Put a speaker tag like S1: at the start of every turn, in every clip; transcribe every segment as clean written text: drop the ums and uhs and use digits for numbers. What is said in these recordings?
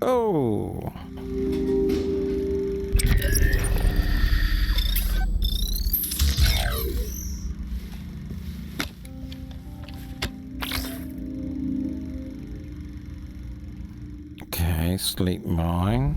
S1: Oh. Okay, sleep mine.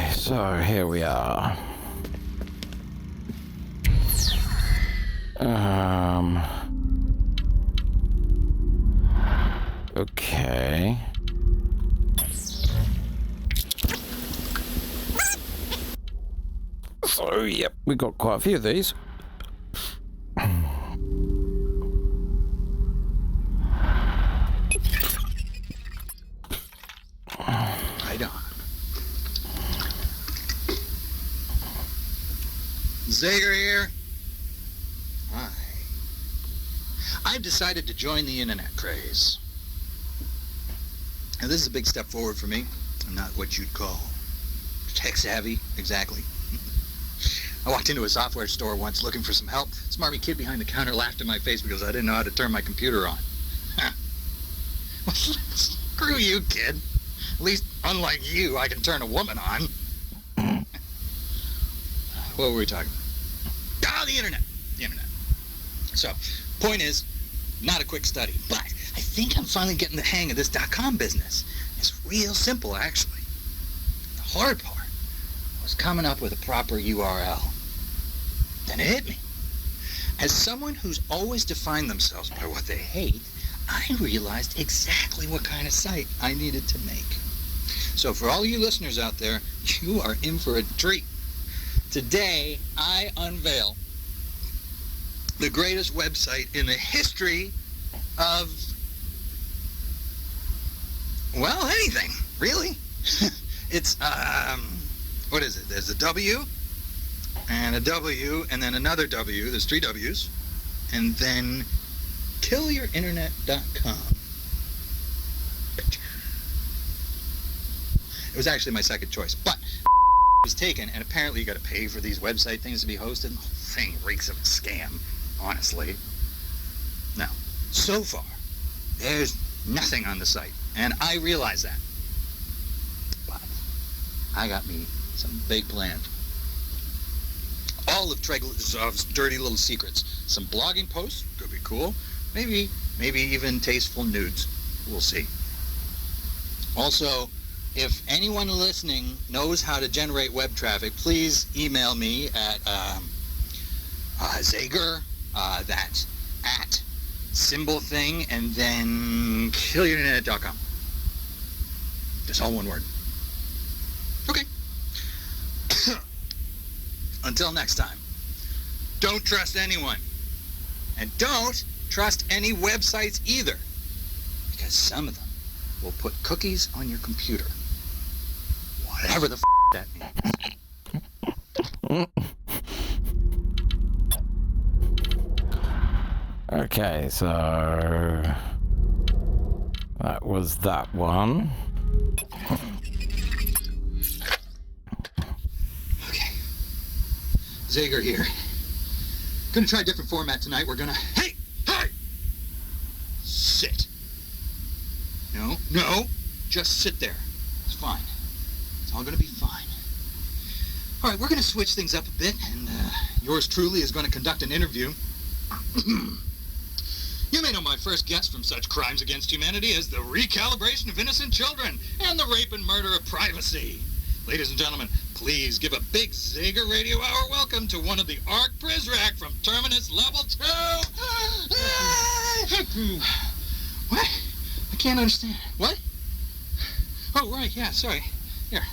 S1: Okay, so here we are. Okay. So, yep, we got quite a few of these.
S2: Right on. Zager here. Hi. I've decided to join the internet craze. Now, this is a big step forward for me. I'm not what you'd call tech savvy, exactly. I walked into a software store once looking for some help. The smarmy kid behind the counter laughed in my face because I didn't know how to turn my computer on. Well, screw you, kid. At least, unlike you, I can turn a woman on. What were we talking about? Oh, the internet. The internet. So, point is, not a quick study, but I think I'm finally getting the hang of this .com business. It's real simple, actually. The hard part was coming up with a proper URL. Then it hit me. As someone who's always defined themselves by what they hate, I realized exactly what kind of site I needed to make. So for all you listeners out there, you are in for a treat. Today, I unveil the greatest website in the history of, well, anything, really. It's, what is it? There's a W, and a W, and then another W. There's 3 W's. And then killyourinternet.com. It was actually my second choice, but it was taken, and apparently you got to pay for these website things to be hosted. The whole thing reeks of a scam, honestly. Now, so far, there's nothing on the site, and I realize that. But I got me some big plans. All of Triglavich's dirty little secrets. Some blogging posts, could be cool. Maybe even tasteful nudes. We'll see. Also, if anyone listening knows how to generate web traffic, please email me at Zager, that's at symbol thing, and then killyourinternet.com. Just all one word. Okay. Until next time, don't trust anyone. And don't trust any websites either, because some of them will put cookies on your computer. Whatever the that means.
S1: Okay, so that was that one.
S2: Okay. Zager here. Gonna try a different format tonight. We're gonna... Hey! Sit. No. Just sit there. It's fine. It's all gonna be fine. All right, we're gonna switch things up a bit, and yours truly is gonna conduct an interview. You may know my first guest from such crimes against humanity as the recalibration of innocent children and the rape and murder of privacy. Ladies and gentlemen, please give a big Zager Radio Hour welcome to one of the Arc Prizrak from Terminus Level 2. What? I can't understand. What? Oh, right, yeah, sorry. Here.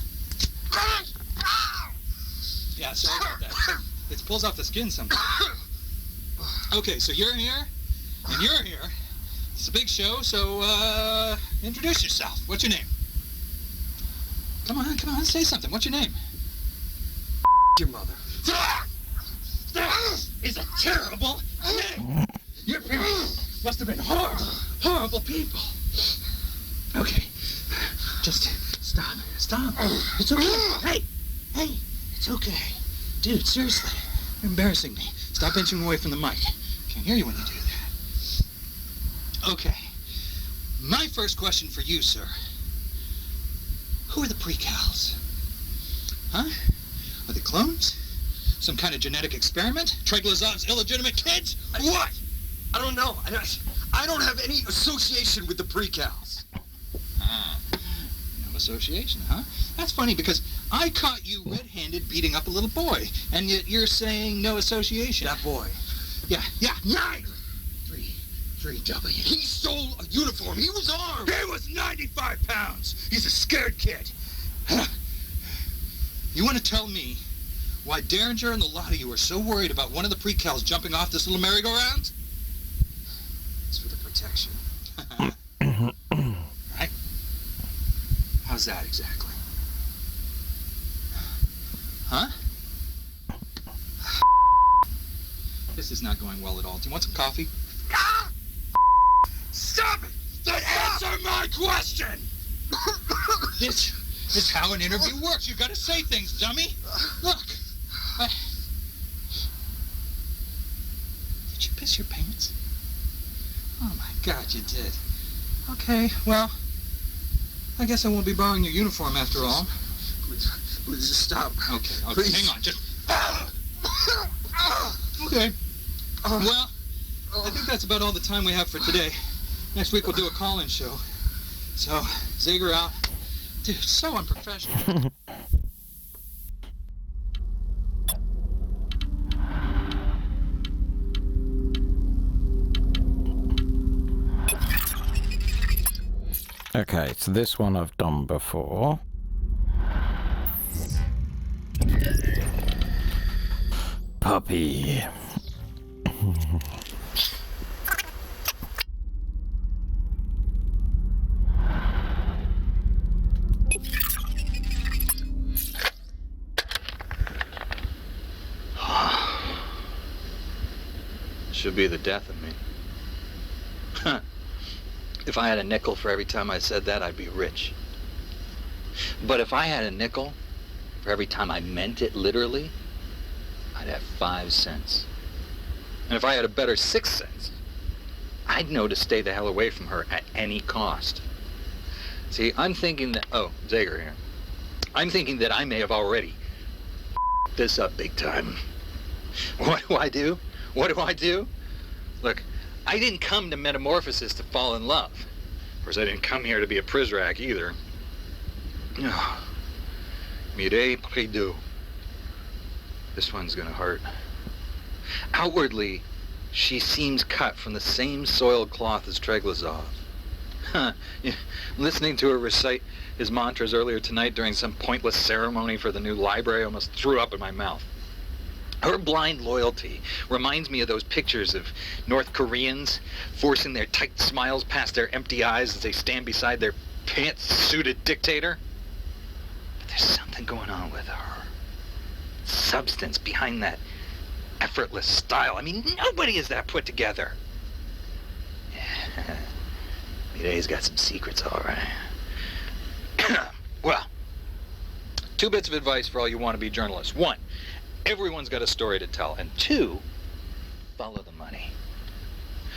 S2: Yeah, sorry about that. It pulls off the skin sometimes. Okay, so you're here, and you're here. It's a big show, so, introduce yourself. What's your name? Come on, say something. What's your name?
S3: Your mother.
S2: That is a terrible name. Your parents must have been horrible people. Okay, just stop. It's okay. Hey, it's okay. Dude, seriously, you're embarrassing me. Stop inching away from the mic. Can't hear you when you do that. Okay, my first question for you, sir. Who are the pre-cals? Huh? Are they clones? Some kind of genetic experiment? Triglavich's illegitimate kids? What?
S3: I don't know. I don't have any association with the pre-cals.
S2: Well, association, huh? That's funny because I caught you red-handed beating up a little boy, and yet you're saying no association.
S3: That boy.
S2: Yeah,
S3: 3W. He stole a uniform. He was armed. He was 95 pounds. He's a scared kid.
S2: You want to tell me why Derringer and the lot of you are so worried about one of the pre-cals jumping off this little merry-go-round?
S3: It's for the protection.
S2: Right? How's that exactly? Huh? This is not going well at all. Do you want some coffee?
S3: Ah! Stop it! Then answer my question!
S2: This is how an interview works. You gotta say things, dummy. Look. Did you piss your pants? Oh my God, you did. Okay, well, I guess I won't be borrowing your uniform after all.
S3: Please just stop.
S2: Okay,
S3: Please.
S2: hang on, just... Okay. Well, I think that's about all the time we have for today. Next week we'll do a call-in show. So, Zager out. Dude, so unprofessional.
S1: Okay, so this one I've done before. Puppy.
S2: Should be the death of me. If I had a nickel for every time I said that, I'd be rich. But if I had a nickel for every time I meant it literally, I'd have 5 cents. And if I had a better 6 cents, I'd know to stay the hell away from her at any cost. See, I'm thinking that... Oh, Zager here. I'm thinking that I may have already this up big time. What do I do? What do I do? Look, I didn't come to Metamorphosis to fall in love. Of course, I didn't come here to be a Prizrak either. Mireille Prédoux. This one's gonna hurt. Outwardly, she seems cut from the same soiled cloth as Treglazov. Listening to her recite his mantras earlier tonight during some pointless ceremony for the new library, I almost threw up in my mouth. Her blind loyalty reminds me of those pictures of North Koreans forcing their tight smiles past their empty eyes as they stand beside their pants-suited dictator. But there's something going on with her. Substance behind that effortless style. I mean, nobody is that put together. Yeah. Mireille's got some secrets, all right. Well, 2 bits of advice for all you wannabe journalists. 1, everyone's got a story to tell. And 2, follow the money.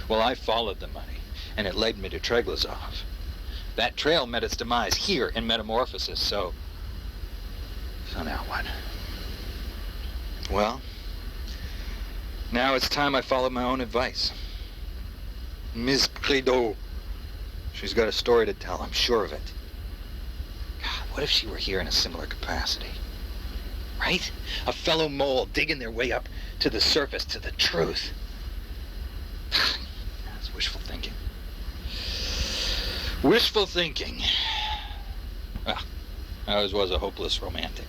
S2: Well, I followed the money, and it led me to Treglazov. That trail met its demise here in Metamorphosis, so now what? Well, now it's time I followed my own advice. Miss Prédoux. She's got a story to tell, I'm sure of it. God, what if she were here in a similar capacity? Right? A fellow mole digging their way up to the surface, to the truth. That's wishful thinking. Wishful thinking. Well, I always was a hopeless romantic.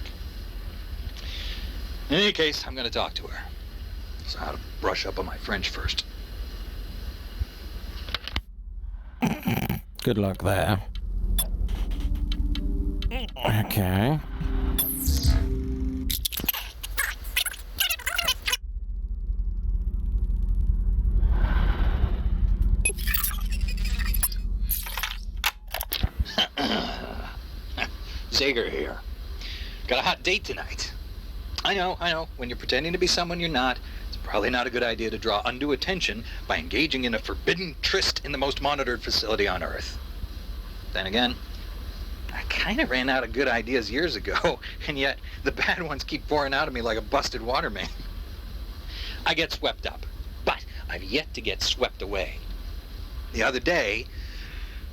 S2: In any case, I'm going to talk to her. So I ought to brush up on my French first.
S1: Good luck there. Okay.
S2: Zager here. Got a hot date tonight. I know. When you're pretending to be someone you're not, it's probably not a good idea to draw undue attention by engaging in a forbidden tryst in the most monitored facility on Earth. Then again, I kind of ran out of good ideas years ago, and yet the bad ones keep pouring out of me like a busted water main. I get swept up, but I've yet to get swept away. The other day,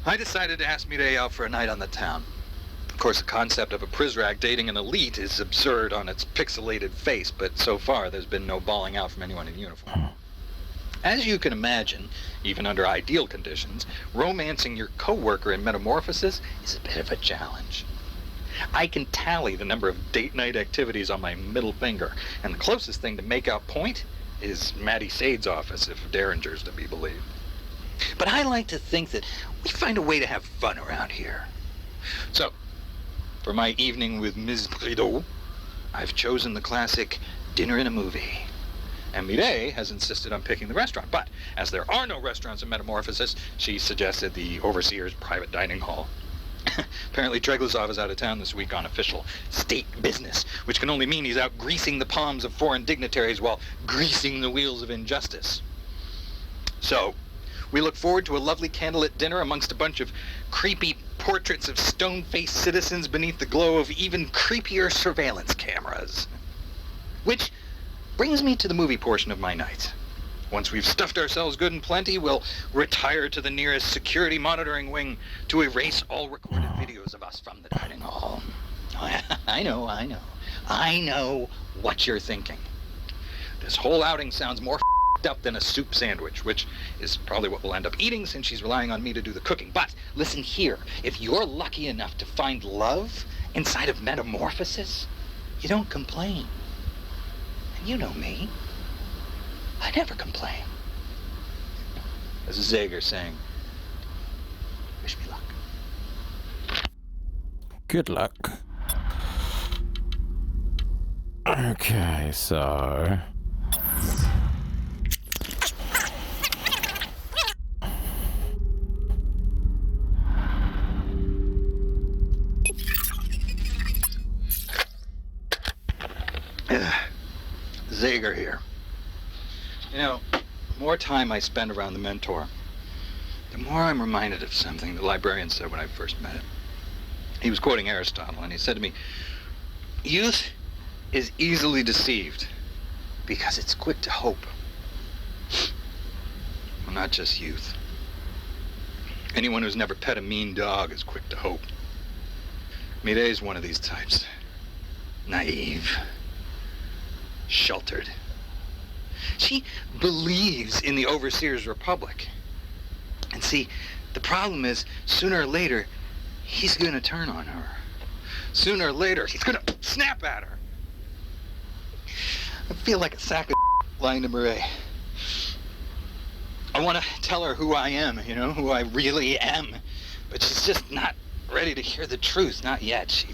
S2: I decided to ask Mireille out for a night on the town. course, the concept of a Prizrak dating an elite is absurd on its pixelated face, but so far there's been no bawling out from anyone in uniform. As you can imagine, even under ideal conditions, romancing your coworker in Metamorphosis is a bit of a challenge. I can tally the number of date night activities on my middle finger, and the closest thing to make out point is Maddie Sade's office, if Derringer's to be believed. But I like to think that we find a way to have fun around here. So, for my evening with Ms. Prideaux, I've chosen the classic dinner and a movie. And Mireille has insisted on picking the restaurant, but as there are no restaurants in Metamorphosis, she suggested the Overseer's private dining hall. Apparently Treglazov is out of town this week on official state business, which can only mean he's out greasing the palms of foreign dignitaries while greasing the wheels of injustice. So, we look forward to a lovely candlelit dinner amongst a bunch of creepy portraits of stone-faced citizens beneath the glow of even creepier surveillance cameras. Which brings me to the movie portion of my night. Once we've stuffed ourselves good and plenty, we'll retire to the nearest security monitoring wing to erase all recorded videos of us from the dining hall. I know what you're thinking. This whole outing sounds more up than a soup sandwich, which is probably what we'll end up eating since she's relying on me to do the cooking. But listen here, if you're lucky enough to find love inside of Metamorphosis, you don't complain. And you know me. I never complain. This is Zager saying, wish me luck.
S1: Good luck. Okay, so...
S2: Zager here. You know, the more time I spend around the mentor, the more I'm reminded of something the librarian said when I first met him. He was quoting Aristotle, and he said to me, "Youth is easily deceived because it's quick to hope." Well, not just youth. Anyone who's never pet a mean dog is quick to hope. Mireille's one of these types. Naive. Sheltered. She believes in the Overseer's Republic. And see, the problem is, sooner or later, he's gonna turn on her. Sooner or later, he's gonna snap at her. I feel like a sack of lying to Mireille. I want to tell her who I am, you know, who I really am. But she's just not ready to hear the truth, not yet. She...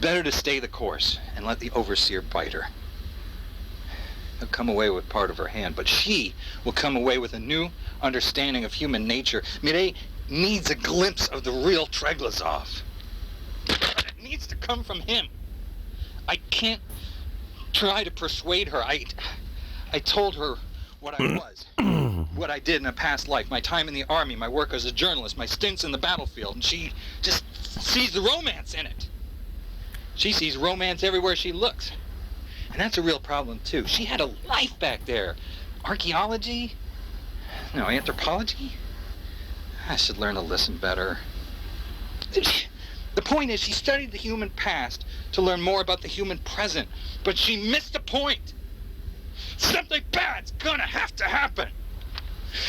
S2: Better to stay the course and let the Overseer bite her. He'll come away with part of her hand, but she will come away with a new understanding of human nature. Mireille needs a glimpse of the real Treglazov. But it needs to come from him. I can't try to persuade her. I told her what I was, what I did in a past life, my time in the army, my work as a journalist, my stints in the battlefield, and she just sees the romance in it. She sees romance everywhere she looks. And that's a real problem, too. She had a life back there. Archaeology? No, anthropology? I should learn to listen better. The point is, she studied the human past to learn more about the human present, but she missed the point. Something bad's gonna have to happen.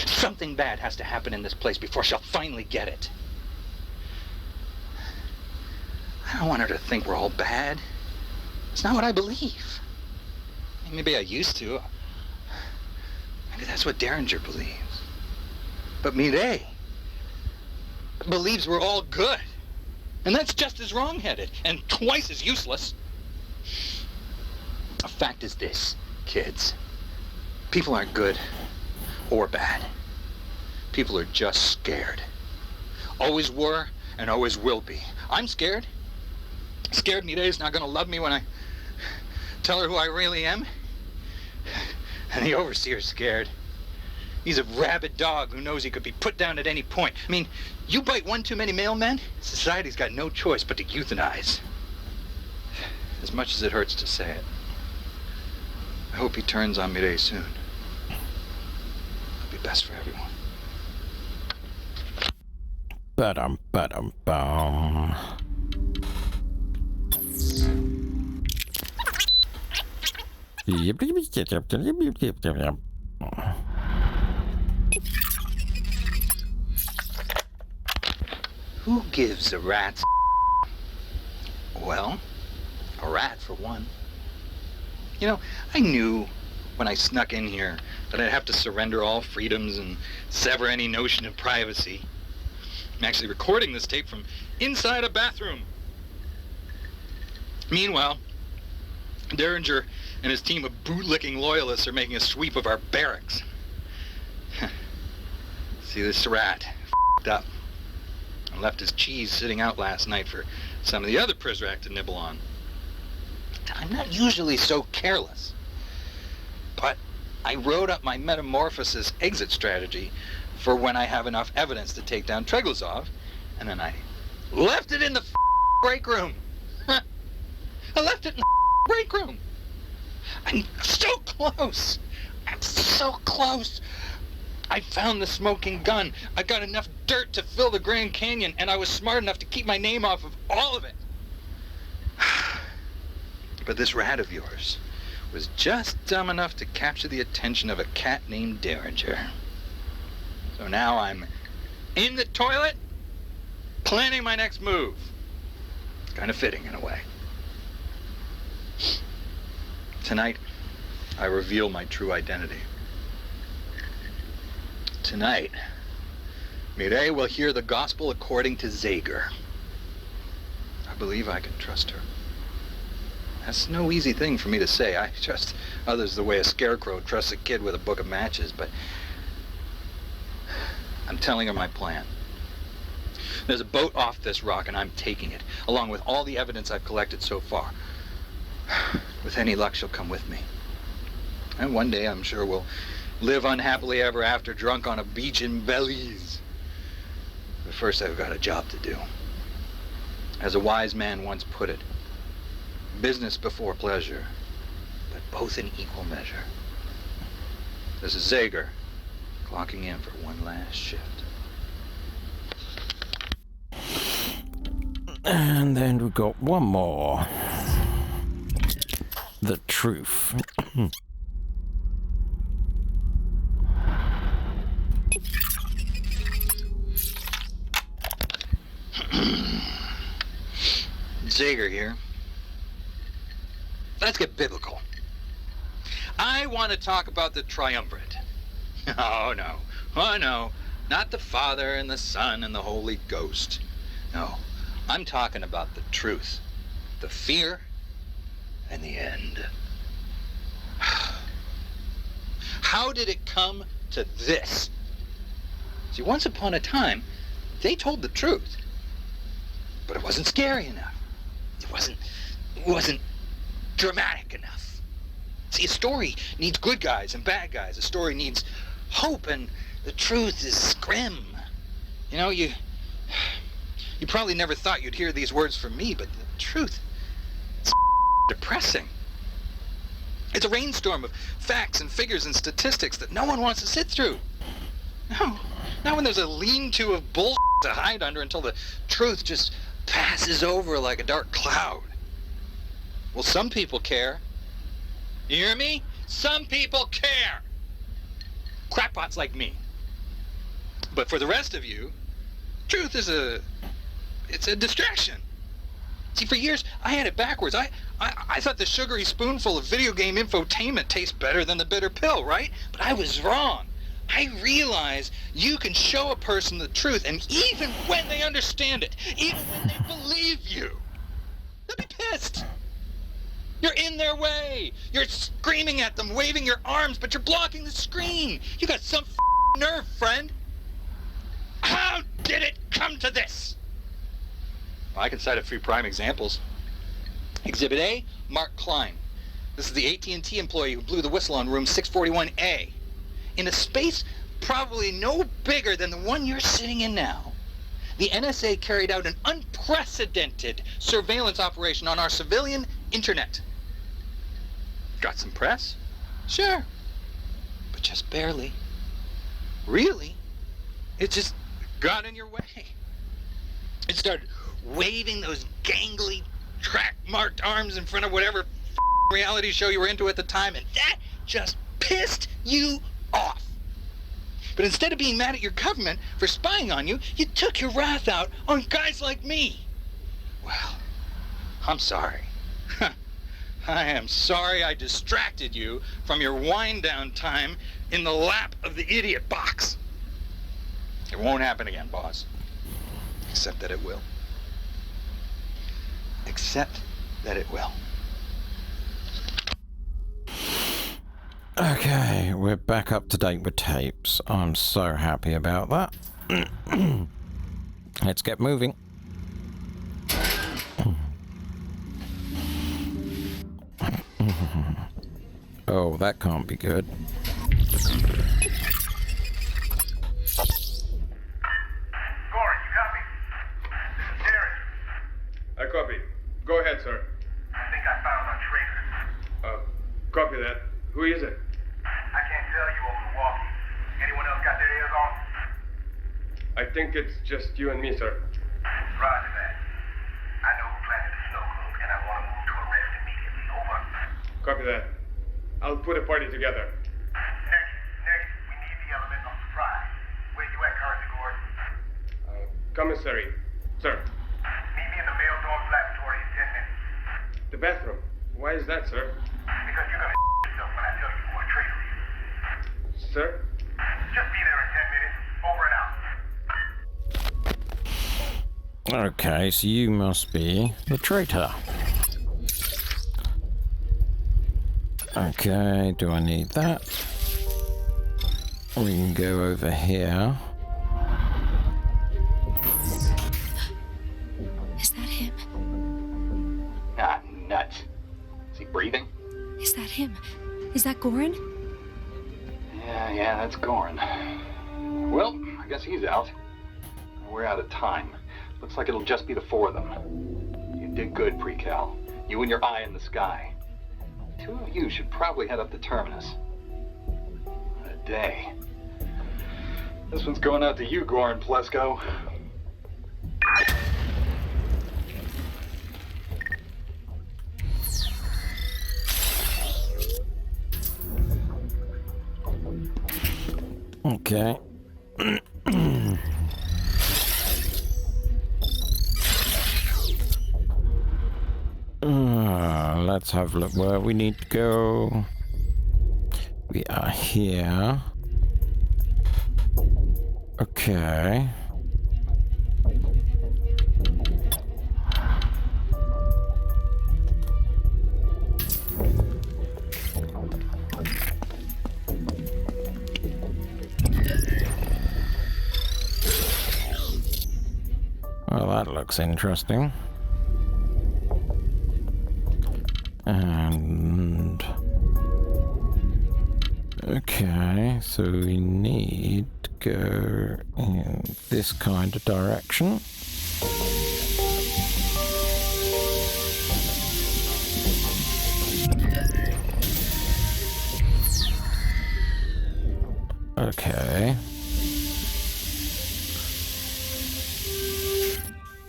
S2: Something bad has to happen in this place before she'll finally get it. I don't want her to think we're all bad. It's not what I believe. Maybe I used to. Maybe that's what Derringer believes. But Mireille believes we're all good. And that's just as wrong-headed and twice as useless. A fact is this, kids. People aren't good or bad. People are just scared. Always were and always will be. I'm scared. Scared Mireille's not going to love me when I tell her who I really am. And the Overseer's scared. He's a rabid dog who knows he could be put down at any point. I mean, you bite one too many mailmen, society's got no choice but to euthanize. As much as it hurts to say it. I hope he turns on Mireille soon. It'll be best for everyone.
S1: But Ba-dum-bum.
S2: Who gives a rat's Well, a rat for one. You know, I knew when I snuck in here that I'd have to surrender all freedoms and sever any notion of privacy. I'm actually recording this tape from inside a bathroom. Meanwhile, Derringer and his team of bootlicking loyalists are making a sweep of our barracks. See, this rat f***ed up and left his cheese sitting out last night for some of the other Prizrak to nibble on. I'm not usually so careless, but I wrote up my metamorphosis exit strategy for when I have enough evidence to take down Treglazov, and then I left it in the break room. I left it in the break room. I'm so close. I'm so close. I found the smoking gun. I got enough dirt to fill the Grand Canyon, and I was smart enough to keep my name off of all of it. But this rat of yours was just dumb enough to capture the attention of a cat named Derringer. So now I'm in the toilet, planning my next move. Kind of fitting in a way. Tonight, I reveal my true identity. Tonight, Mireille will hear the gospel according to Zager. I believe I can trust her. That's no easy thing for me to say. I trust others the way a scarecrow trusts a kid with a book of matches, but I'm telling her my plan. There's a boat off this rock, and I'm taking it, along with all the evidence I've collected so far. With any luck, she'll come with me. And one day, I'm sure we'll live unhappily ever after, drunk on a beach in Belize. But first, I've got a job to do. As a wise man once put it, business before pleasure, but both in equal measure. This is Zager, clocking in for one last shift.
S1: And then we got one more. The truth.
S2: Zager here. Let's get biblical. I want to talk about the triumvirate. Oh no, not the Father and the Son and the Holy Ghost. No, I'm talking about the truth, the fear, and the end. How did it come to this? See, once upon a time, they told the truth, but it wasn't scary enough. It wasn't dramatic enough. See, a story needs good guys and bad guys. A story needs hope, and the truth is grim. You know, you probably never thought you'd hear these words from me, but the truth, it's depressing. It's a rainstorm of facts and figures and statistics that no one wants to sit through. No, not when there's a lean-to of bullshit to hide under until the truth just passes over like a dark cloud. Well, some people care. You hear me? Some people care. Crackpots like me. But for the rest of you, truth is it's a distraction. See, for years, I had it backwards. I thought the sugary spoonful of video game infotainment tastes better than the bitter pill, right? But I was wrong. I realize you can show a person the truth, and even when they understand it, even when they believe you, they'll be pissed. You're in their way. You're screaming at them, waving your arms, but you're blocking the screen. You got some nerve, friend. How did it come to this? Well, I can cite a few prime examples. Exhibit A, Mark Klein. This is the AT&T employee who blew the whistle on room 641A. In a space probably no bigger than the one you're sitting in now, the NSA carried out an unprecedented surveillance operation on our civilian internet. Got some press? Sure. But just barely. Really? It just got in your way. It started waving those gangly, track-marked arms in front of whatever reality show you were into at the time, and that just pissed you off. But instead of being mad at your government for spying on you, you took your wrath out on guys like me. Well, I'm sorry. I am sorry I distracted you from your wind-down time in the lap of the idiot box. It won't happen again, boss. Except that it will. Except that it will.
S1: Okay, we're back up to date with tapes. I'm so happy about that. Let's get moving. Oh, that can't be good.
S4: Goran, you copy? This is Terry.
S5: I copy. Go ahead, sir.
S4: I think I found our traitor.
S5: Copy that. Who is it?
S4: I can't tell you over the walkie. Anyone else got their ears on?
S5: I think it's just you and me, sir.
S4: Roger that. I know who planted the snow globe, and I want to move to arrest immediately. Over.
S5: Copy that. I'll put a party together.
S4: Next, we need the element of surprise. Where you at currently, Gordon?
S5: Commissary. Sir.
S4: Meet me in the mail dorm laboratory in 10 minutes.
S5: The bathroom. Why is that, sir?
S4: Because you're gonna yourself when I tell you who a traitor is.
S5: Sir?
S4: Just be there in 10 minutes. Over and out.
S1: Okay, so you must be the traitor. Okay, do I need that? We can go over here.
S6: Is that him?
S2: Ah, nuts. Is he breathing?
S6: Is that him? Is that Goran?
S2: Yeah, that's Goran. Well, I guess he's out. We're out of time. Looks like it'll just be the four of them. You did good, Pre-Cal. You and your eye in the sky. The two of you should probably head up to Terminus. What a day. This one's going out to you, Goran Plesko.
S1: Okay. Let's have a look where we need to go. We are here. Okay. Well, that looks interesting. And okay, so we need to go in this kind of direction. Okay.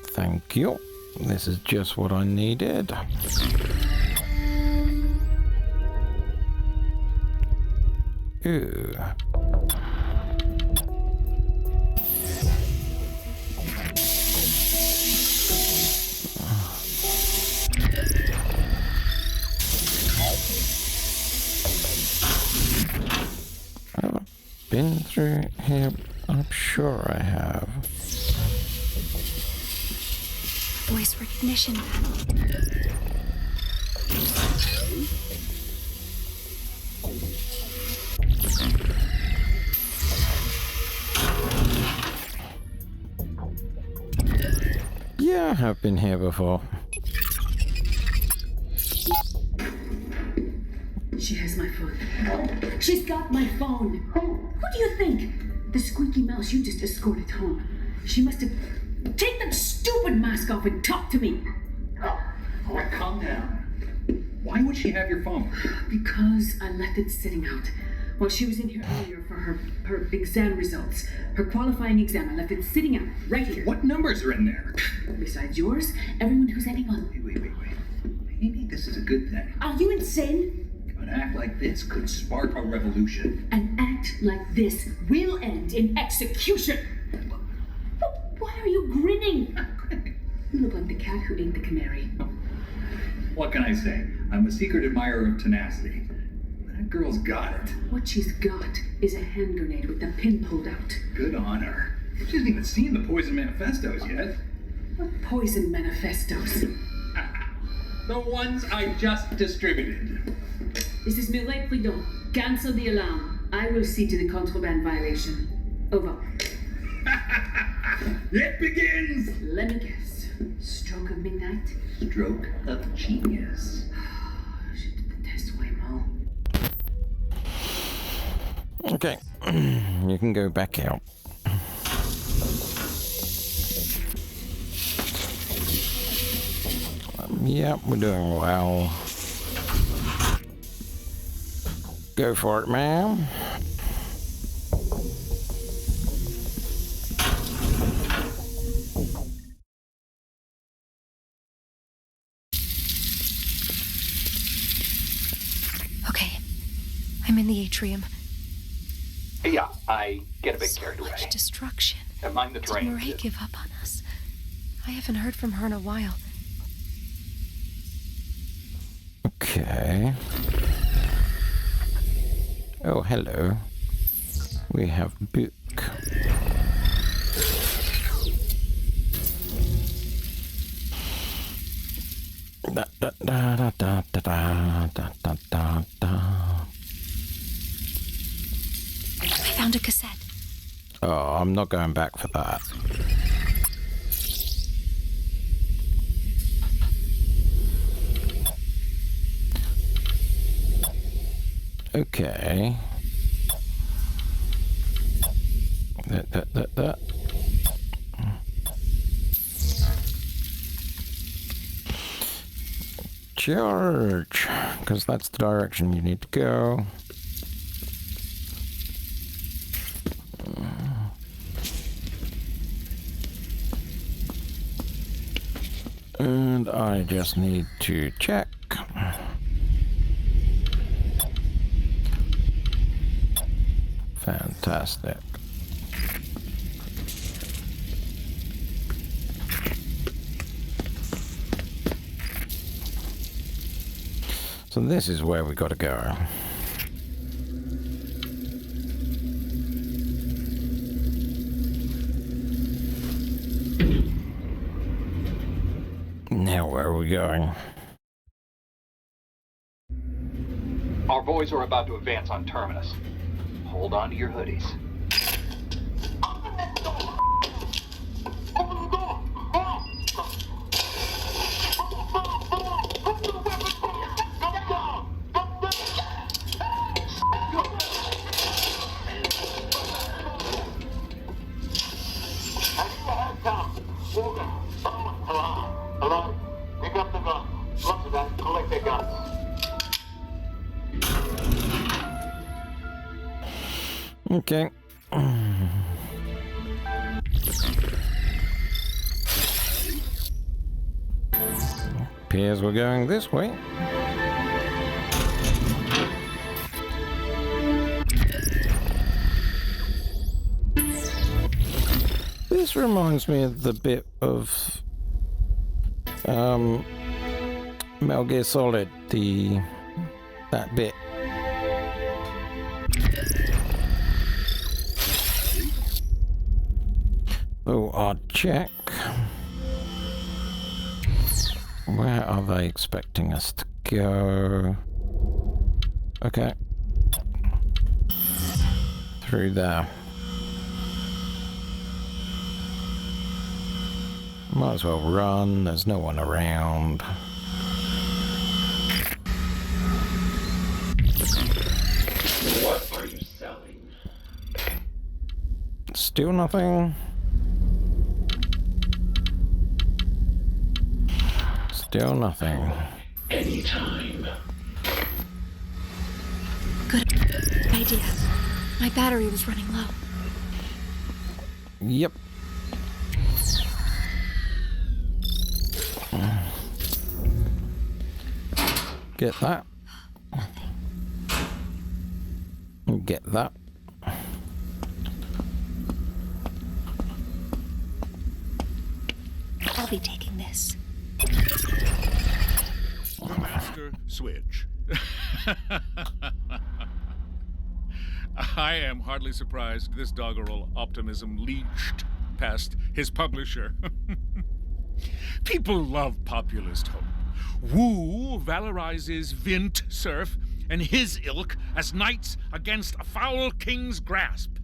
S1: Thank you. This is just what I needed. Ooh. I've been through here. I'm sure I have.
S6: Voice recognition.
S1: Yeah, I have been here before.
S7: She has my phone. She's got my phone. Who do you think? The squeaky mouse you just escorted home. She must have... Take that stupid mask off and talk to me.
S8: Oh, calm down. Why would she have your phone?
S7: Because I left it sitting out While she was in here earlier for her exam results, her qualifying exam, I left it sitting out right here.
S3: What numbers are in there?
S7: Besides yours, everyone who's anyone.
S3: Wait. Maybe this is a good thing.
S7: Are you insane?
S3: An act like this could spark a revolution.
S7: An act like this will end in execution. Why are you grinning? You look like the cat who ate the canary.
S3: What can I say? I'm a secret admirer of tenacity. That girl's got it.
S7: What she's got is a hand grenade with the pin pulled out.
S3: Good on her. She hasn't even seen the poison manifestos yet.
S7: What poison manifestos?
S3: The ones I just distributed.
S7: This is Mireille Prudhomme. Cancel the alarm. I will see to the contraband violation. Over.
S3: It begins!
S7: Let me guess. Stroke of midnight?
S3: Stroke of genius.
S7: Je déteste vraiment.
S1: Okay, you can go back out. Yep, we're doing well. Go for it, ma'am.
S6: Okay, I'm in the atrium.
S8: Yeah, I get a bit carried away.
S6: Much destruction.
S8: Never mind the
S6: Did
S8: terrain.
S6: Mireille give up on us? I haven't heard from her in a while.
S1: Okay. Oh, hello. We have book. Da, da, da, da, da, da, da, da, da, da.
S6: I found a cassette.
S1: Oh, I'm not going back for that. Okay. That. Charge, because that's the direction you need to go. And I just need to check. Fantastic. So this is where we gotta go. Now where are we going?
S8: Our boys are about to advance on Terminus. Hold on to your hoodies.
S9: Hello? Pick up the gun. Lots of that. Collect their guns.
S1: Okay. Appears we're going this way. This reminds me of the bit of Metal Gear Solid, that bit. Oh, I'll check. Where are they expecting us to go? Okay. Through there. Might as well run, there's no one around.
S9: What are you selling?
S1: Still nothing. Still nothing.
S9: Anytime.
S6: Good idea. My battery was running low.
S1: Yep. Get that. Get that.
S6: I'll be taking this.
S10: Master switch. I am hardly surprised this doggerel optimism leached past his publisher. People love populist hope. Wu valorizes Vint Cerf and his ilk as knights against a foul king's grasp.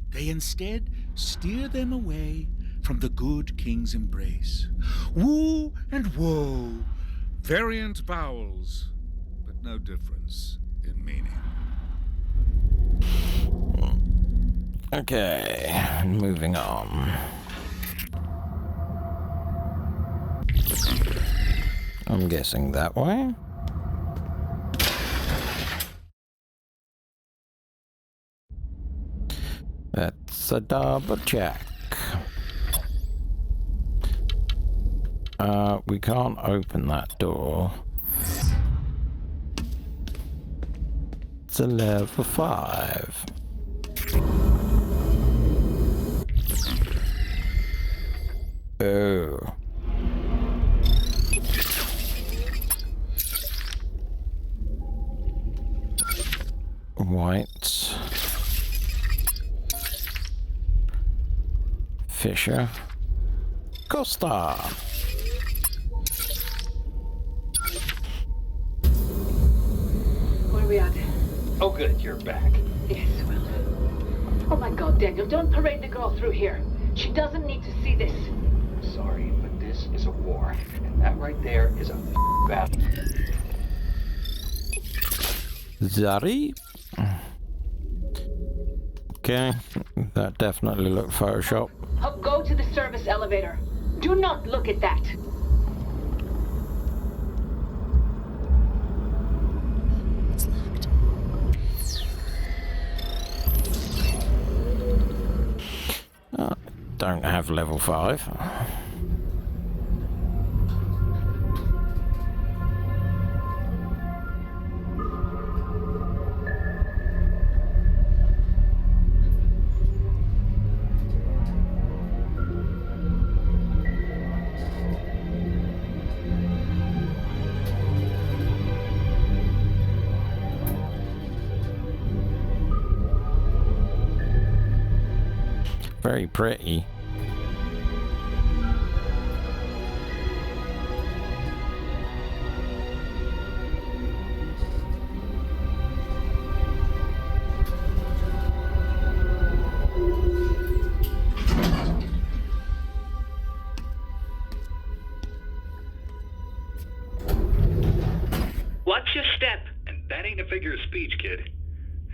S10: They instead steer them away from the good king's embrace. Wu and woe, variant vowels, but no difference in meaning.
S1: Okay, moving on. I'm guessing that way. That's a double check. We can't open that door. It's a level 5. Oh. White. Fisher. Costa.
S7: Where are we at?
S8: Oh, good, you're back.
S7: Yes, well. Oh my God, Daniel, don't parade the girl through here. She doesn't need to see this.
S8: Sorry, but this is a war, and that right there is a battle.
S1: Zari? Okay, that definitely looked Photoshop.
S7: Go to the service elevator. Do not look at that.
S6: It's locked.
S1: Don't have level 5. Very pretty.
S11: Watch your step. And that ain't a figure of speech, kid.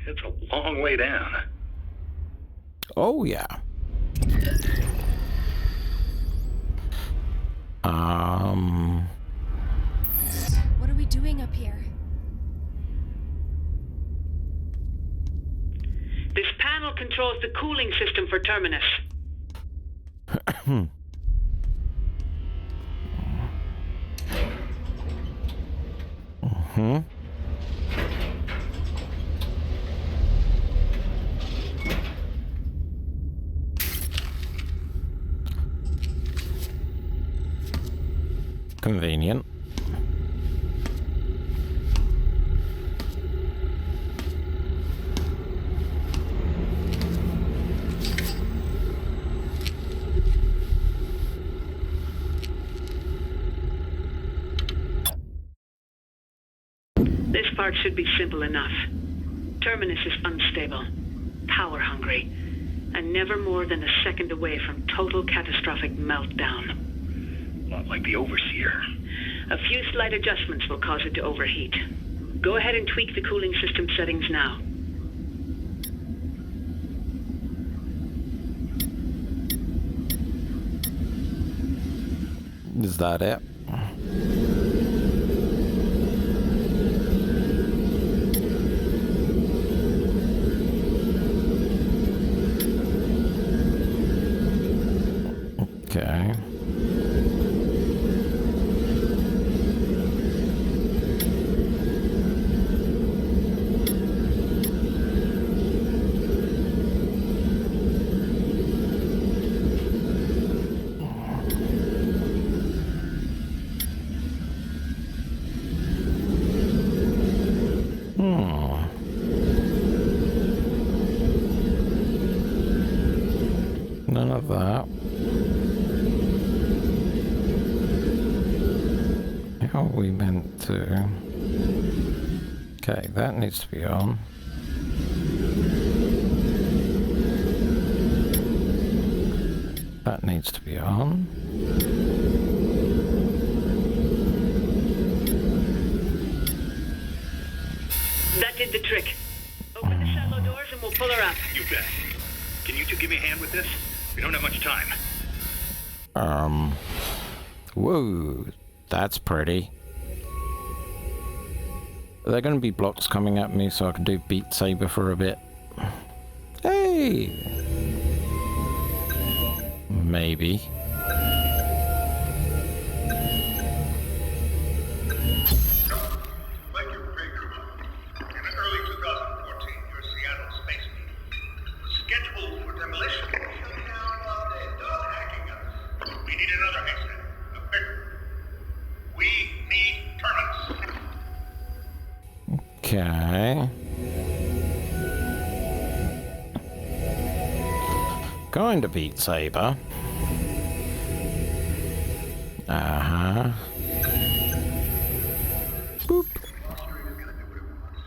S11: It's a long way down.
S1: Oh, yeah.
S6: What are we doing up here?
S11: This panel controls the cooling system for Terminus.
S1: Convenient.
S11: This part should be simple enough. Terminus is unstable, power hungry, and never more than a second away from total catastrophic meltdown. A lot like the Overseer. A few slight adjustments will cause it to overheat. Go ahead and tweak the cooling system settings now.
S1: Is that it? How are we meant to... Okay, that needs to be on. That needs to be on.
S11: That did the trick. Open the shallow doors and we'll pull her up.
S3: You bet. Can you two give me a hand with this? We don't have much time.
S1: Whoa, that's pretty. Are there going to be blocks coming at me so I can do Beat Saber for a bit? Hey! Maybe.
S4: Like your great crew, in early 2014, your Seattle space needle was scheduled for demolition. Shut down all day, dog hacking us. We need another exit, a bigger. We need terminus.
S1: Okay. Going to Beat Saber. Uh-huh. Boop.
S4: Australia is going to do what it wants.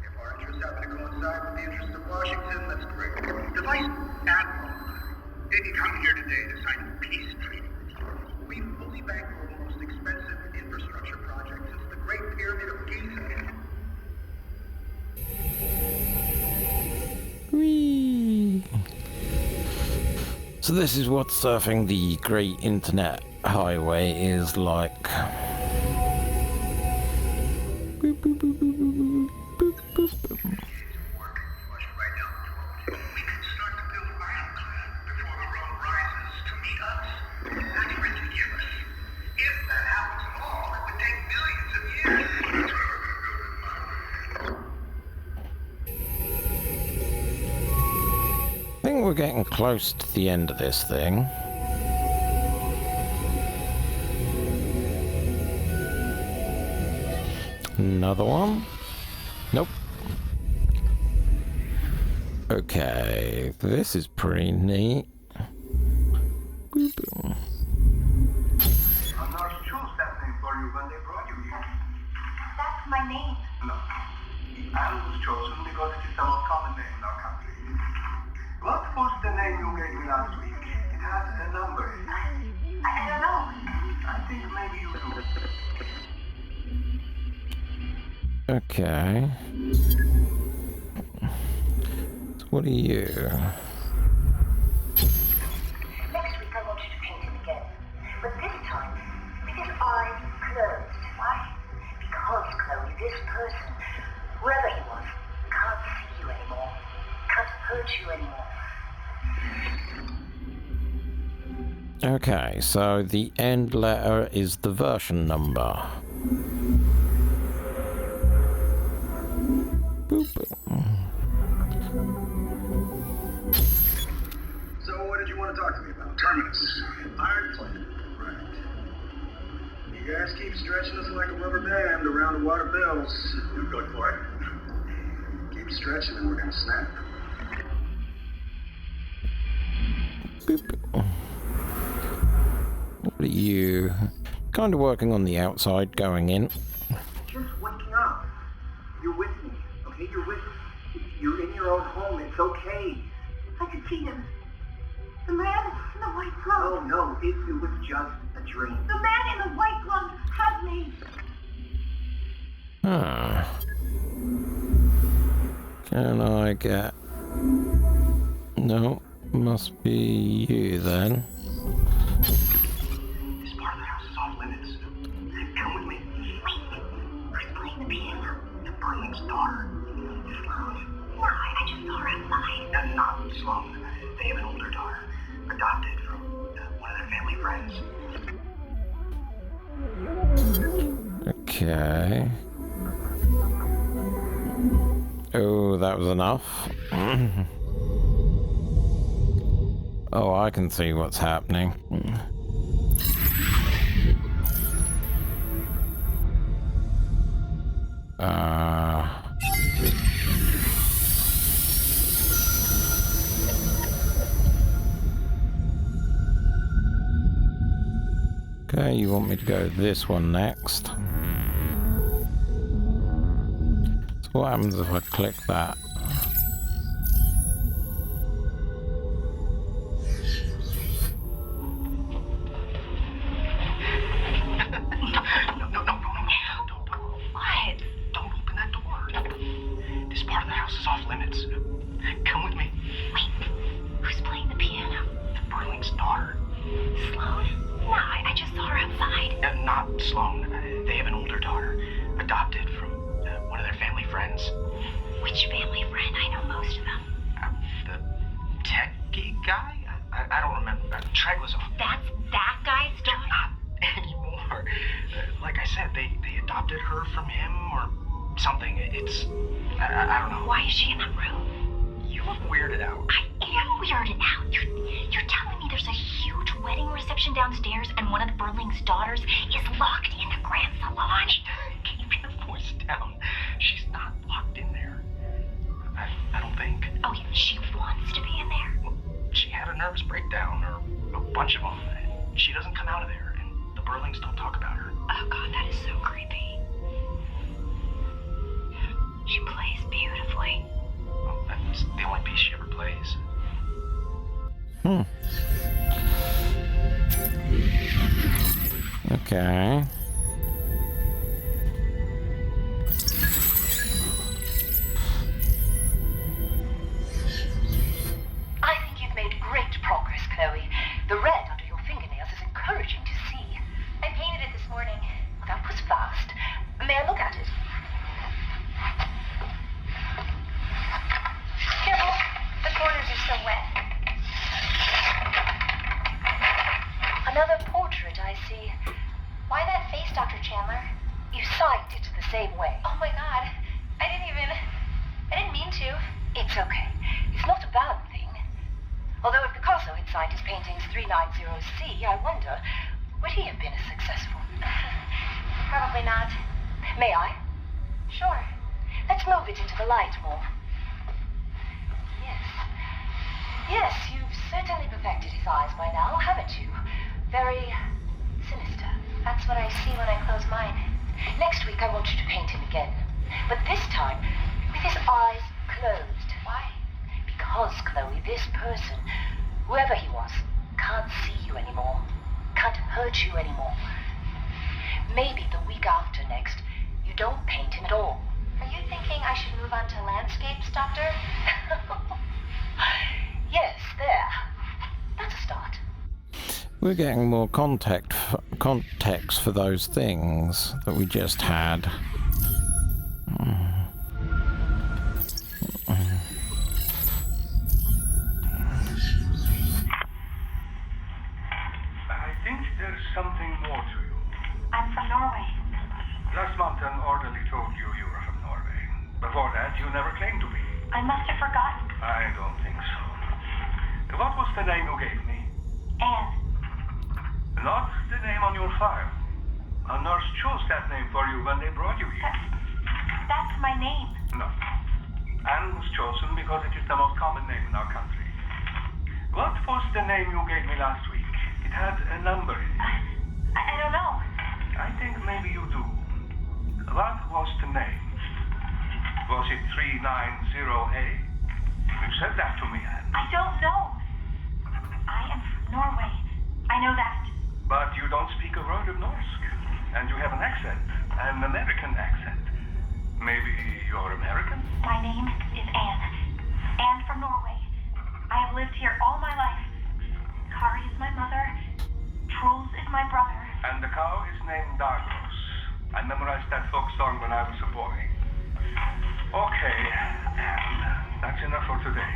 S4: If our interests happen to coincide with the interests of Washington, that's great. The Vice Admiral didn't come here today to sign a peace treaty. We fully bankrolled the most expensive infrastructure project since the Great Pyramid of Giza.
S1: Whee! So this is what surfing the great internet highway is like. Boop, boop, boop, boop, boop, boop, boop, boop.
S4: Right down the road. We can start to build ironclad before the road rises to meet us. That's ridiculous. If that happens at all, it would take millions of years.
S1: I think we're getting close to the end of this thing. Another one? Nope. Okay, this is pretty neat. Boop, boop.
S4: A nurse chose that name for you when they brought you here.
S12: That's my name.
S4: No. Anne was chosen because it is the most common name in our country. What was the name you gave me last week? It has a number in it.
S12: I don't know.
S4: I think maybe you do.
S1: Okay. So what are you?
S12: Next week I want you to paint him again. But this time, with his eyes closed. Why? Because, Chloe, this person, whoever he was, can't see you anymore. Can't hurt you anymore.
S1: Okay, so the end letter is the version number. Boop, boop.
S4: So what did you want to talk to me about? Terminus. Iron planet. Right. You guys keep stretching us like a rubber band around the water bills. You're good for it. Keep stretching and we're gonna snap.
S1: Boop, boop. What are you? Kind of working on the outside, going in.
S4: Just waking up. You're with me, okay? You're with me. You're in your own home. It's okay.
S12: I could see him. The man in the white glove.
S4: Oh no, it was just a dream.
S12: The man in the white glove had me.
S1: Huh. Can I get... No, must be you then.
S4: This part of the house is off limits. Come with me.
S12: Who's playing the piano?
S4: The Brilliant's daughter.
S12: No, I just saw her outside.
S4: And not Sloan. They have an older daughter, adopted from one of their family friends.
S1: Okay. Oh, that was enough. Oh, I can see what's happening. Okay, you want me to go this one next. So what happens if I click that? Okay.
S12: I think you've made great progress, Chloe. The red under your fingernails is encouraging to see.
S6: I painted it this morning.
S12: That was fast. May I look at it?
S6: Careful, the corners are so wet.
S12: Another portrait, I see.
S6: Why that face, Dr. Chandler?
S12: You signed it the same way.
S6: Oh my god. I didn't mean to.
S12: It's okay. It's not a bad thing. Although if Picasso had signed his paintings 390C, I wonder, would he have been as successful?
S6: Probably not.
S12: May I?
S6: Sure.
S12: Let's move it into the light more. Yes. Yes, you've certainly perfected his eyes by now, haven't you? Very sinister.
S6: That's what I see when I close mine.
S12: Next week I want you to paint him again. But this time, with his eyes closed.
S6: Why?
S12: Because, Chloe, this person, whoever he was, can't see you anymore. Can't hurt you anymore. Maybe the week after next, you don't paint him at all.
S6: Are you thinking I should move on to landscapes, Doctor?
S12: Yes, there. That's a start.
S1: We're getting more context for those things that we just had.
S4: I think there's something more to you.
S6: I'm from Norway.
S4: Last month an orderly told you you were from Norway. Before that, you never claimed to be.
S6: I must have forgotten.
S4: I don't think so. What was the name you gave me?
S6: Anne.
S4: Not the name on your file. A nurse chose that name for you when they brought you here.
S6: That's my name.
S4: No. Anne was chosen because it is the most common name in our country. What was the name you gave me last week? It had a number in it.
S6: I don't know.
S4: I think maybe you do. What was the name? Was it 390A? You said that to me, Anne.
S6: I don't know. I am from Norway. I know that.
S4: But you don't speak a word of Norse. And you have an accent. An American accent. Maybe you're American?
S6: My name is Anne. Anne from Norway. I have lived here all my life. Kari is my mother. Truls is my brother.
S4: And the cow is named Dargos. I memorized that folk song when I was a boy. Okay, Anne. That's enough for today.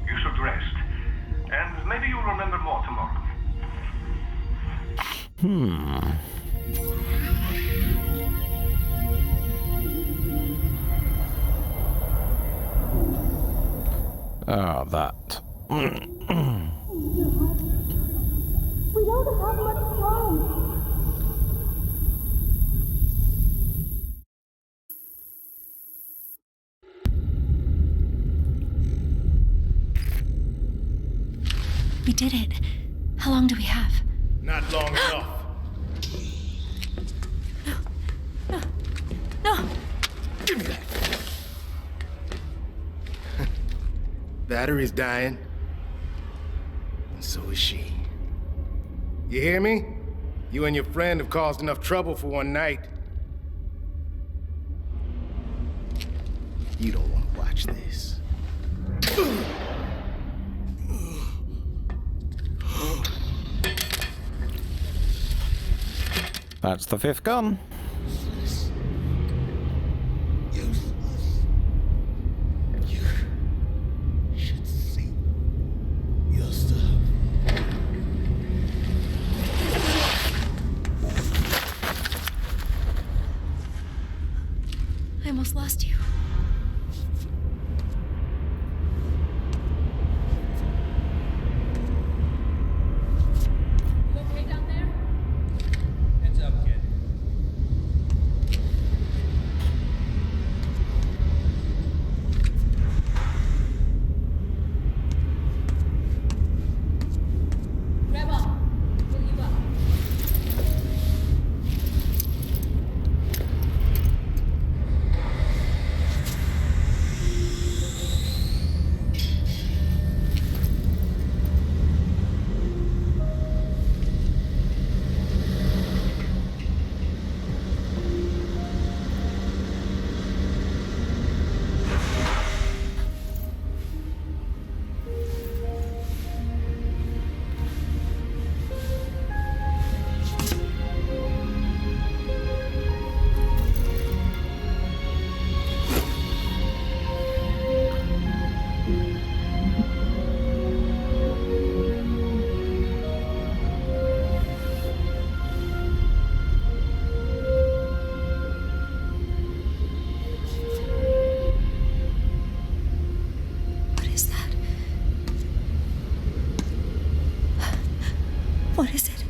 S4: You should rest. And maybe you'll remember more tomorrow.
S1: Ah, that.
S7: We don't have much time.
S6: We did it. How long do we have?
S3: Not long enough.
S13: Battery's dying. And so is she. You hear me? You and your friend have caused enough trouble for one night. You don't want to watch this.
S1: That's the 5th gun.
S14: I almost lost you.
S15: You okay down there? Heads up, kid. Grab on. Pull you up.
S14: What is it?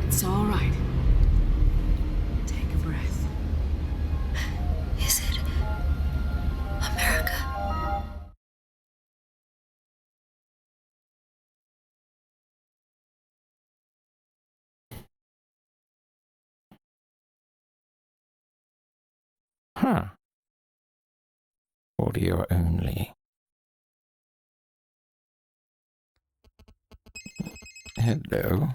S7: It's all right. Take a breath.
S14: Is it America?
S1: Huh. Audio only. Hello.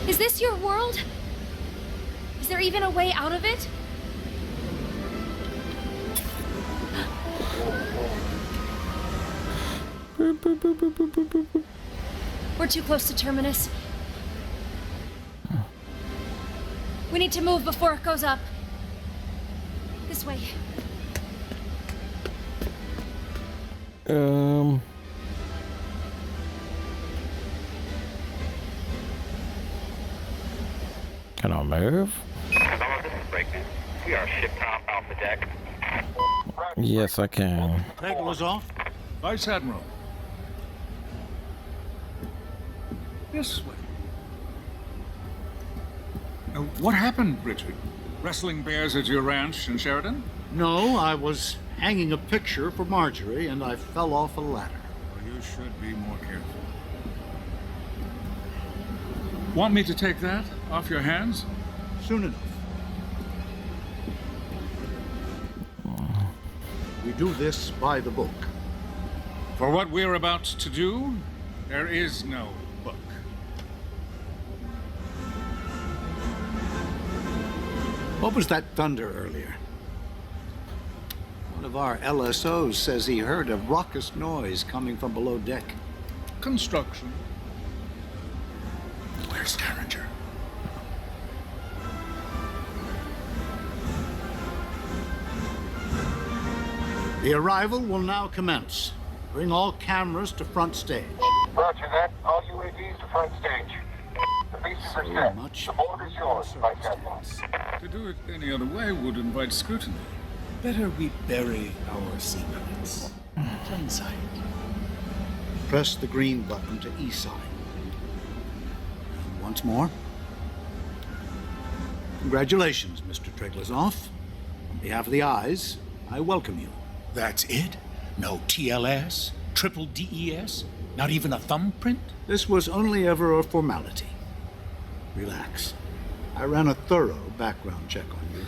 S14: Is this your world? Is there even a way out of it? We're too close to Terminus. We need to move before it goes up. This way.
S1: Can I move?
S16: Hello, this is Breakman. We are ship top off the deck.
S1: Yes, I can.
S10: Table off. Vice Admiral. This way. What happened, Richard? Wrestling bears at your ranch in Sheridan?
S17: No, I was hanging a picture for Marjorie and I fell off a ladder.
S10: Well, you should be more careful. Want me to take that off your hands?
S17: Soon enough. We do this by the book.
S10: For what we're about to do, there is no book.
S17: What was that thunder earlier? One of our LSOs says he heard a raucous noise coming from below deck.
S10: Construction.
S17: Where's Derringer? The arrival will now commence. Bring all cameras to front stage.
S9: Roger that. All UAVs to front stage. The pieces are set. The board is yours, Vice Admiral.
S10: To do it any other way would invite scrutiny.
S18: Better we bury our secrets. Plain sight.
S17: Press the green button to e-sign. And once more. Congratulations, Mr. Treglazov. On behalf of the eyes, I welcome you.
S18: That's it? No TLS? Triple DES? Not even a thumbprint?
S17: This was only ever a formality. Relax. I ran a thorough background check on you.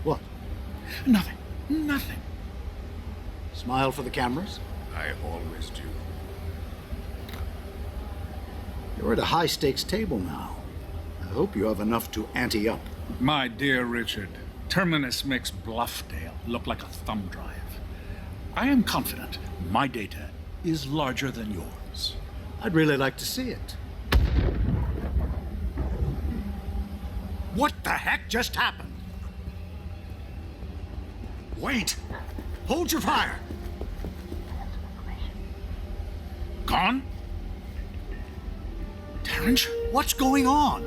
S17: What?
S18: Nothing. Nothing.
S17: Smile for the cameras?
S18: I always do.
S17: You're at a high-stakes table now. I hope you have enough to ante up.
S18: My dear Richard, Terminus makes Bluffdale look like a thumb drive. I am confident my data is larger than yours.
S17: I'd really like to see it. What the heck just happened?
S18: Wait!
S17: Hold your fire!
S18: Gone? Terrence?
S17: What's going on?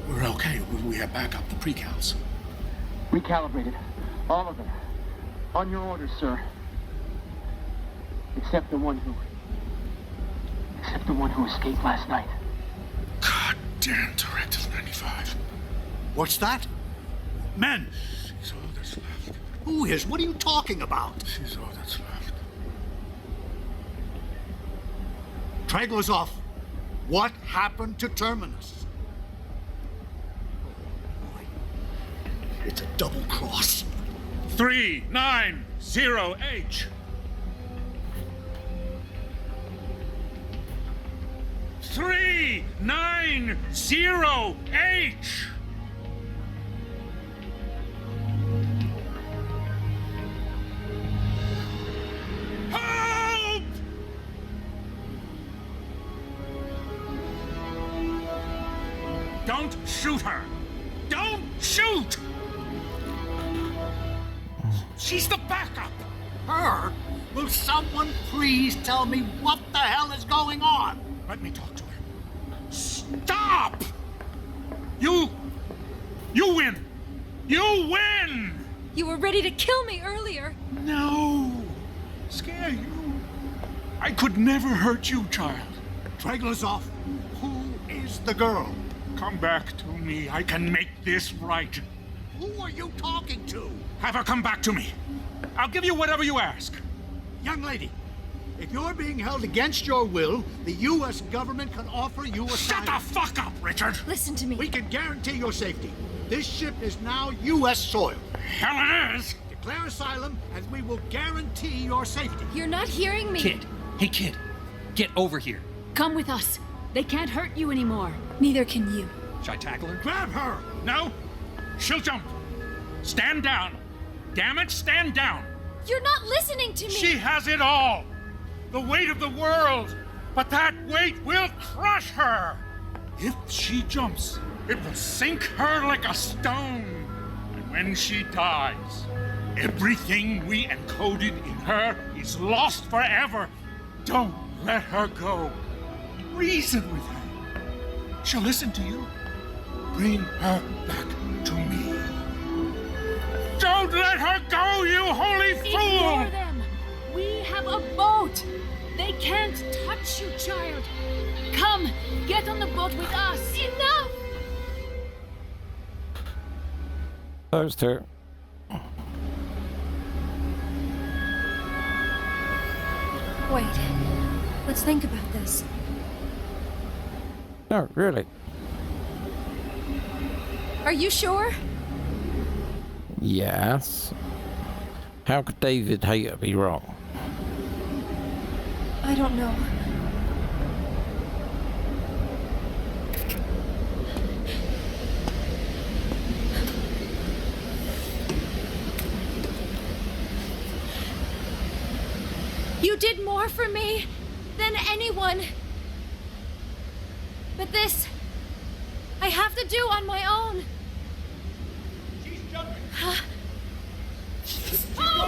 S18: We're okay. We have backup, the precals.
S19: Recalibrated. All of them. On your orders, sir. Except the one who escaped last night.
S18: God damn Directive 95.
S17: What's that? Men!
S18: She's all that's left.
S17: Who is? What are you talking about?
S18: She's all that's left.
S17: Traglazov, what happened to Terminus? Oh, boy. It's a double cross.
S10: 390H. 390H. Help! Don't shoot her! Don't shoot! She's the backup!
S17: Her? Will someone please tell me what the hell is going on?
S10: Let me talk to her. Stop! You win! You win!
S14: You were ready to kill me earlier.
S10: No! Scare you. I could never hurt you, child.
S17: Traglazov, who is the girl?
S10: Come back to me. I can make this right.
S17: Who are you talking to?
S10: Have her come back to me. I'll give you whatever you ask.
S17: Young lady, if you're being held against your will, the U.S. government can offer you asylum.
S10: Shut the fuck up, Richard!
S14: Listen to me.
S17: We can guarantee your safety. This ship is now U.S. soil.
S10: Hell it is!
S17: Declare asylum, and we will guarantee your safety.
S14: You're not hearing me.
S20: Kid. Hey, kid. Get over here.
S7: Come with us. They can't hurt you anymore.
S14: Neither can you.
S20: Should I tackle her?
S17: Grab her!
S10: No! She'll jump. Stand down. Damn it, stand down.
S14: You're not listening to me.
S10: She has it all. The weight of the world. But that weight will crush her. If she jumps, it will sink her like a stone. And when she dies, everything we encoded in her is lost forever. Don't let her go. Reason with her. She'll listen to you. Bring her back to me. Don't let her go, you holy fool!
S7: Ignore them. We have a boat. They can't touch you, child. Come, get on the boat with us.
S14: Enough!
S1: Those two.
S14: Wait. Let's think about this.
S1: No, really.
S14: Are you sure?
S1: Yes. How could David Hayter be wrong?
S14: I don't know. You did more for me than anyone. But this, I have to do on my own.
S10: She's jumping.
S14: Huh?
S10: No!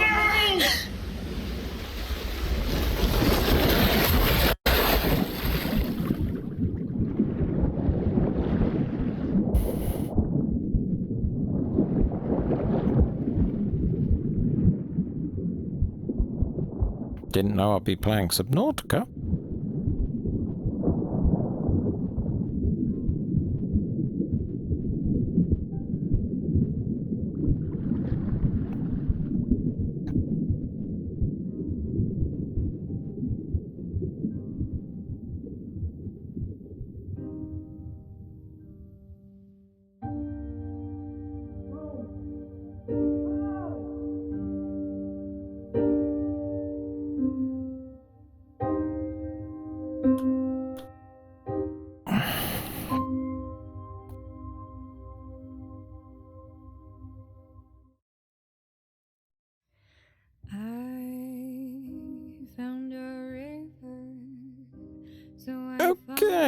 S1: Didn't know I'd be playing Subnautica.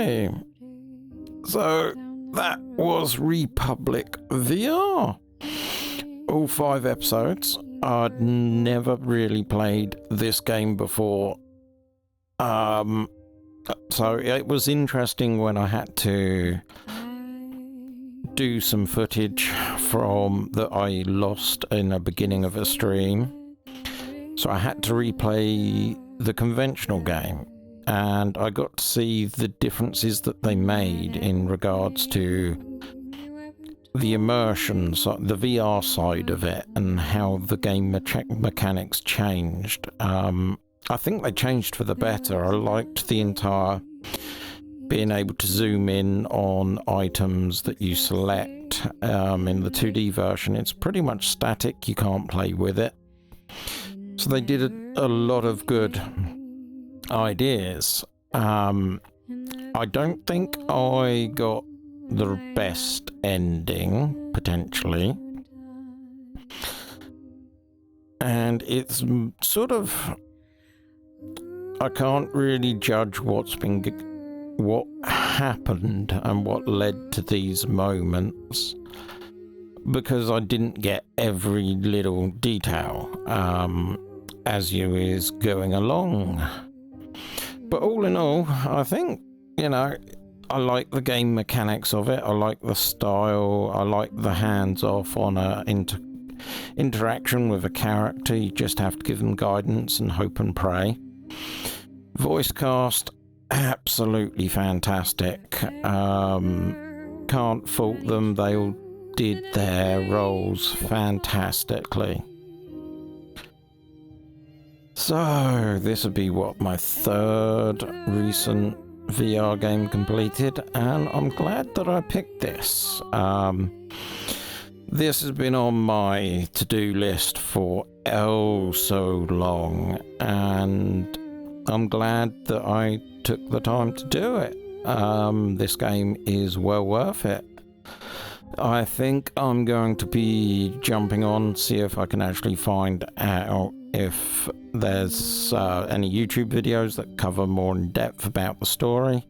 S1: Okay. So that was Republic VR. All 5 episodes. I'd never really played this game before. So it was interesting when I had to do some footage from that I lost in the beginning of a stream. So I had to replay the conventional game, and I got to see the differences that they made in regards to the immersion, so the VR side of it, and how the game mechanics changed. I think they changed for the better. I liked the entire being able to zoom in on items that you select. In the 2D version, it's pretty much static, you can't play with it. So they did a lot of good ideas. I don't think I got the best ending, potentially. And it's sort of... I can't really judge what happened and what led to these moments, because I didn't get every little detail as you is going along. But all in all, I think, you know, I like the game mechanics of it. I like the style. I like the hands-off on a interaction with a character. You just have to give them guidance and hope and pray. Voice cast, absolutely fantastic. Can't fault them. They all did their roles fantastically. So this would be what, my 3rd recent VR game completed, and I'm glad that I picked this. This has been on my to-do list for so long, and I'm glad that I took the time to do it. This game is well worth it. I think I'm going to be jumping on, see if I can actually find out if there's any YouTube videos that cover more in depth about the story,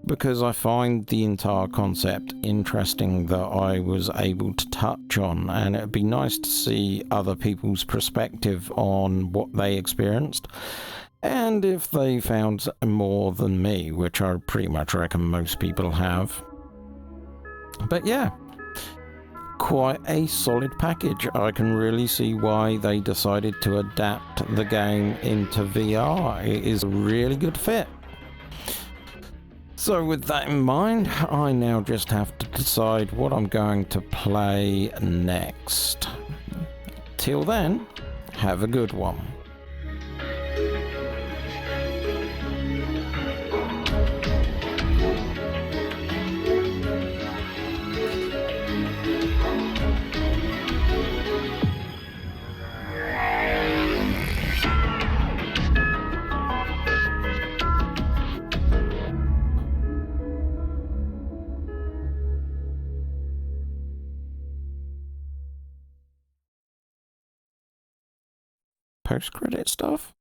S1: because I find the entire concept interesting that I was able to touch on, and it'd be nice to see other people's perspective on what they experienced, and if they found more than me, which I pretty much reckon most people have. But yeah, quite a solid package. I can really see why they decided to adapt the game into VR. It is a really good fit. So with that in mind, I now just have to decide what I'm going to play next. Till then, have a good one. Post-credit stuff?